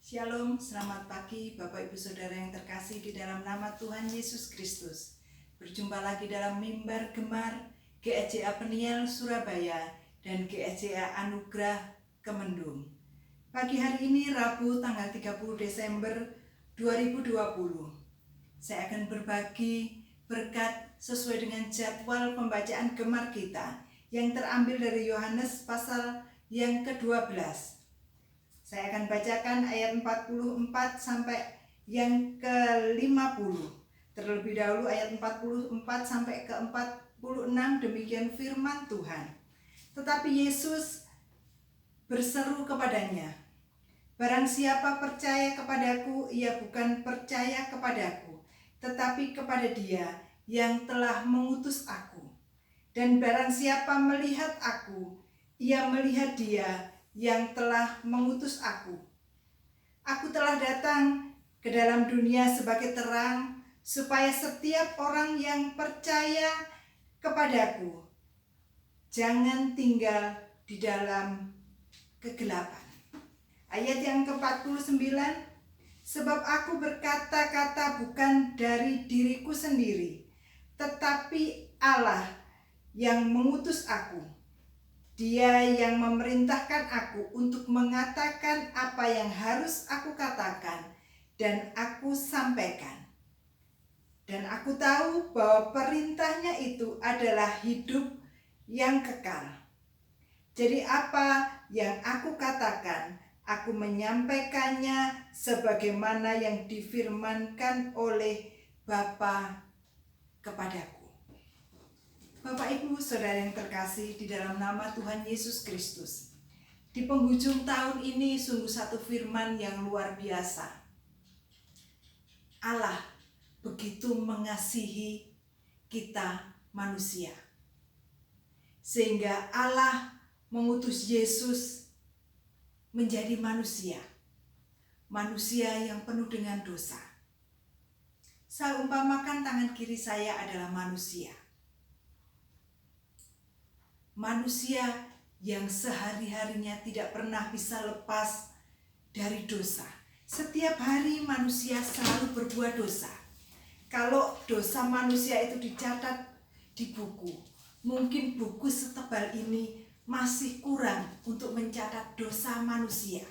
Shalom, selamat pagi Bapak Ibu Saudara yang terkasih di dalam nama Tuhan Yesus Kristus. Berjumpa lagi dalam mimbar gemar GSJA Peniel Surabaya dan GSJA Anugerah Kemendung. Pagi hari ini Rabu tanggal 30 Desember 2020. Saya akan berbagi berkat sesuai dengan jadwal pembacaan gemar kita yang terambil dari Yohanes pasal yang ke-12. Saya akan bacakan ayat 44 sampai yang ke-50. Terlebih dahulu ayat 44 sampai ke-46, demikian firman Tuhan. Tetapi Yesus berseru kepadanya, "Barang siapa percaya kepadaku, ia bukan percaya kepadaku, tetapi kepada Dia yang telah mengutus aku. Dan barang siapa melihat aku, ia melihat Dia yang telah mengutus aku. Aku telah datang ke dalam dunia sebagai terang, supaya setiap orang yang percaya kepadaku jangan tinggal di dalam kegelapan." Ayat yang ke-49, "Sebab aku berkata-kata bukan dari diriku sendiri, tetapi Allah yang mengutus aku. Dia yang memerintahkan aku untuk mengatakan apa yang harus aku katakan dan aku sampaikan. Dan aku tahu bahwa perintahnya itu adalah hidup yang kekal. Jadi apa yang aku katakan, aku menyampaikannya sebagaimana yang difirmankan oleh Bapa kepadaku." Bapak Ibu Saudara yang terkasih di dalam nama Tuhan Yesus Kristus, di penghujung tahun ini sungguh satu firman yang luar biasa. Allah begitu mengasihi kita manusia, sehingga Allah mengutus Yesus menjadi manusia yang penuh dengan dosa. Saya umpamakan tangan kiri saya adalah manusia yang sehari-harinya tidak pernah bisa lepas dari dosa. Setiap hari manusia selalu berbuat dosa. Kalau dosa manusia itu dicatat di buku, mungkin buku setebal ini masih kurang untuk mencatat dosa manusia.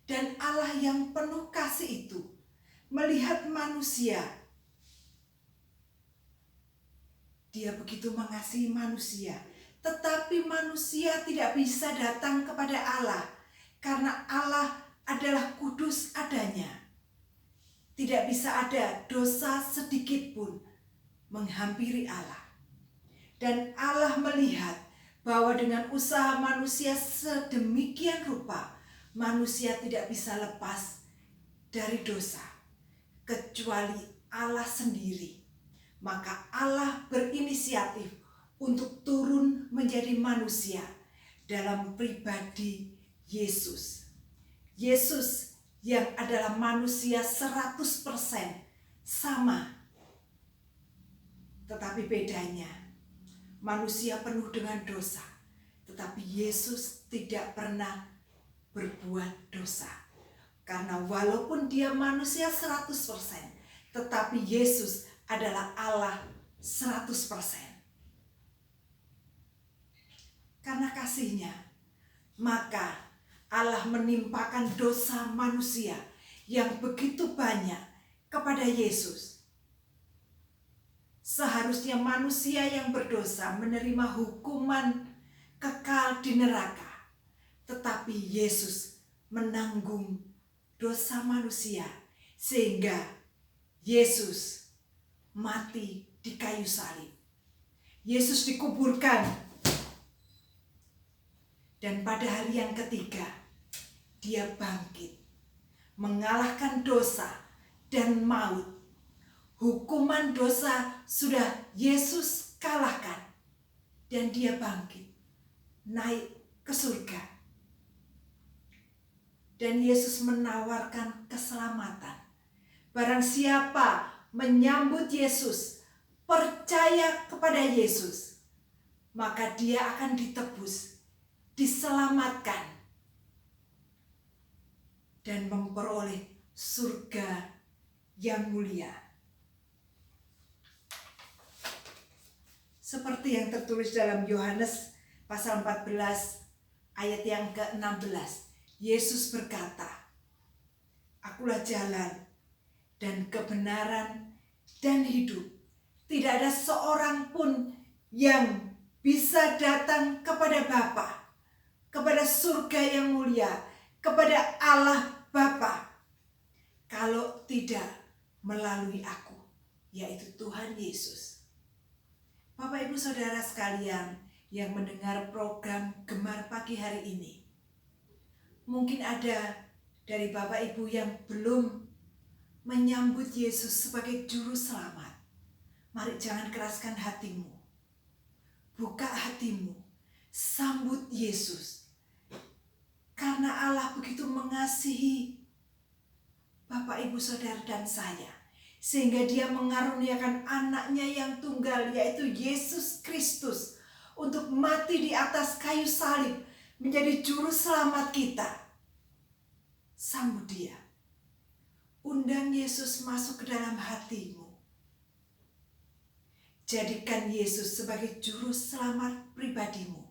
Dan Allah yang penuh kasih itu melihat manusia. Dia begitu mengasihi manusia. Tetapi manusia tidak bisa datang kepada Allah karena Allah adalah kudus adanya. Tidak bisa ada dosa sedikit pun menghampiri Allah. Dan Allah melihat bahwa dengan usaha manusia sedemikian rupa, manusia tidak bisa lepas dari dosa kecuali Allah sendiri. Maka Allah berinisiatif untuk turun menjadi manusia dalam pribadi Yesus. Yesus yang adalah manusia 100% sama. Tetapi bedanya, manusia penuh dengan dosa. Tetapi Yesus tidak pernah berbuat dosa. Karena walaupun dia manusia 100%, tetapi Yesus adalah Allah 100%. Karena kasihnya, maka Allah menimpakan dosa manusia yang begitu banyak kepada Yesus. Seharusnya manusia yang berdosa menerima hukuman kekal di neraka. Tetapi Yesus menanggung dosa manusia sehingga Yesus mati di kayu salib. Yesus dikuburkan. Dan pada hari yang ketiga, dia bangkit, mengalahkan dosa dan maut. Hukuman dosa sudah Yesus kalahkan. Dan dia bangkit, naik ke surga. Dan Yesus menawarkan keselamatan. Barang siapa menyambut Yesus, percaya kepada Yesus, maka dia akan ditebus, diselamatkan. dan memperoleh surga yang mulia. Seperti yang tertulis dalam Yohanes pasal 14 ayat yang ke-16. Yesus berkata, "Akulah jalan dan kebenaran dan hidup. Tidak ada seorang pun yang bisa datang kepada Bapa, kepada surga yang mulia, kepada Allah Bapa, kalau tidak melalui aku," yaitu Tuhan Yesus. Bapak Ibu Saudara sekalian yang mendengar program Gemar Pagi hari ini, mungkin ada dari Bapak Ibu yang belum menyambut Yesus sebagai juru selamat. Mari jangan keraskan hatimu. Buka hatimu, sambut Yesus. Karena Allah begitu mengasihi Bapak Ibu Saudara dan saya, sehingga Dia mengaruniakan anaknya yang tunggal, yaitu Yesus Kristus, untuk mati di atas kayu salib, menjadi juru selamat kita. Sambut Dia. Undang Yesus masuk ke dalam hatimu. Jadikan Yesus sebagai juru selamat pribadimu,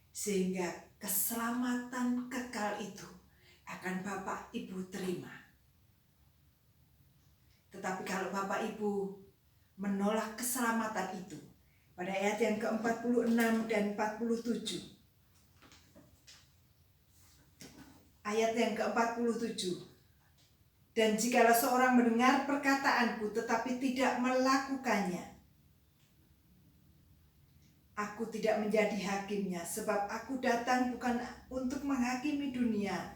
sehingga keselamatan kekal itu akan Bapak Ibu terima. Tetapi kalau Bapak Ibu menolak keselamatan itu, pada ayat yang ke-46 dan 47. Ayat yang ke-47. "Dan jikalau seorang mendengar perkataanku tetapi tidak melakukannya, aku tidak menjadi hakimnya, sebab aku datang bukan untuk menghakimi dunia,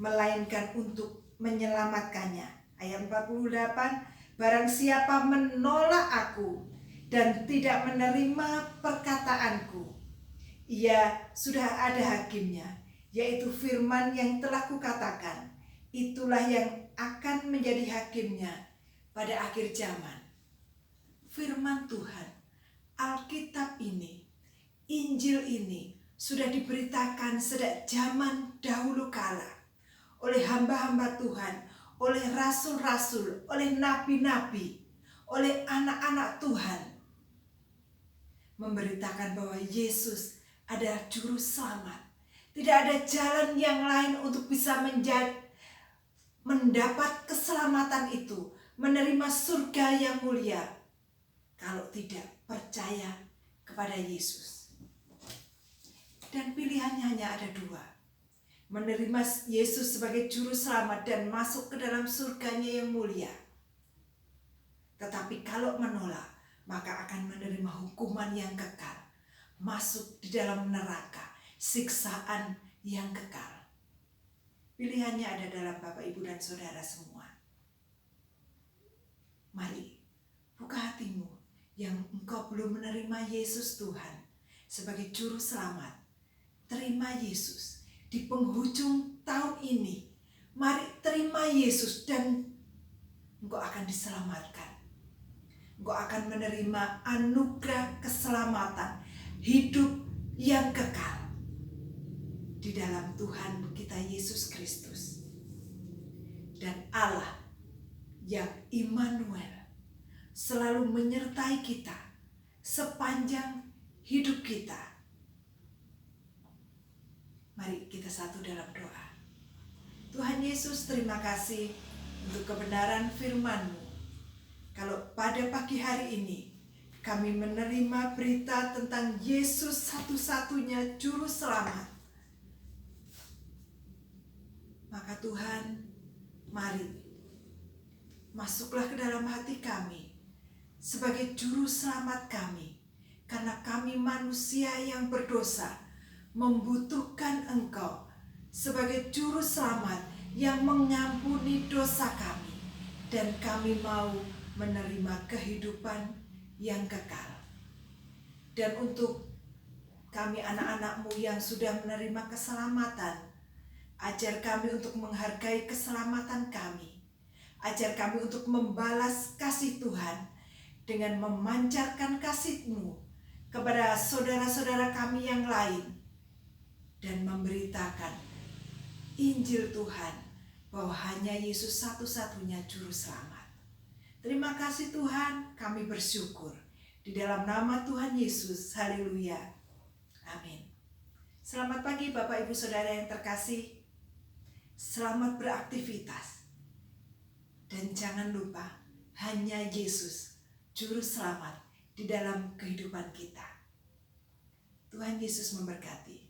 melainkan untuk menyelamatkannya." Ayat 48, "Barang siapa menolak aku dan tidak menerima perkataanku, ia sudah ada hakimnya, yaitu firman yang telah kukatakan. Itulah yang akan menjadi hakimnya pada akhir zaman." Firman Tuhan, Alkitab ini, Injil ini sudah diberitakan sejak zaman dahulu kala oleh hamba-hamba Tuhan, oleh rasul-rasul, oleh nabi-nabi, oleh anak-anak Tuhan, memberitakan bahwa Yesus adalah juru selamat. Tidak ada jalan yang lain untuk bisa mendapat keselamatan itu, menerima surga yang mulia, kalau tidak percaya kepada Yesus. Dan pilihannya hanya ada dua: menerima Yesus sebagai juru selamat dan masuk ke dalam surganya yang mulia. Tetapi kalau menolak, maka akan menerima hukuman yang kekal, masuk di dalam neraka, siksaan yang kekal. Pilihannya ada dalam Bapak, Ibu, dan Saudara semua. Mari, buka hatimu yang engkau belum menerima Yesus Tuhan sebagai juru selamat. Terima Yesus di penghujung tahun ini. Mari terima Yesus dan engkau akan diselamatkan. Engkau akan menerima anugerah keselamatan, hidup yang kekal di dalam Tuhan kita Yesus Kristus. Dan Allah yang Immanuel selalu menyertai kita sepanjang hidup kita. Mari kita satu dalam doa. Tuhan Yesus, terima kasih untuk kebenaran firman-Mu. Kalau pada pagi hari ini kami menerima berita tentang Yesus satu-satunya juru selamat, maka Tuhan, mari masuklah ke dalam hati kami sebagai juru selamat kami, karena kami manusia yang berdosa membutuhkan Engkau sebagai juru selamat yang mengampuni dosa kami, dan kami mau menerima kehidupan yang kekal. Dan untuk kami anak-anak-Mu yang sudah menerima keselamatan, ajar kami untuk menghargai keselamatan kami. Ajar kami untuk membalas kasih Tuhan dengan memancarkan kasih-Mu kepada saudara-saudara kami yang lain, dan memberitakan Injil Tuhan bahwa hanya Yesus satu-satunya juru selamat. Terima kasih Tuhan, kami bersyukur. Di dalam nama Tuhan Yesus, haleluya. Amin. Selamat pagi Bapak Ibu Saudara yang terkasih. Selamat beraktivitas. Dan jangan lupa, hanya Yesus, juru selamat di dalam kehidupan kita. Tuhan Yesus memberkati.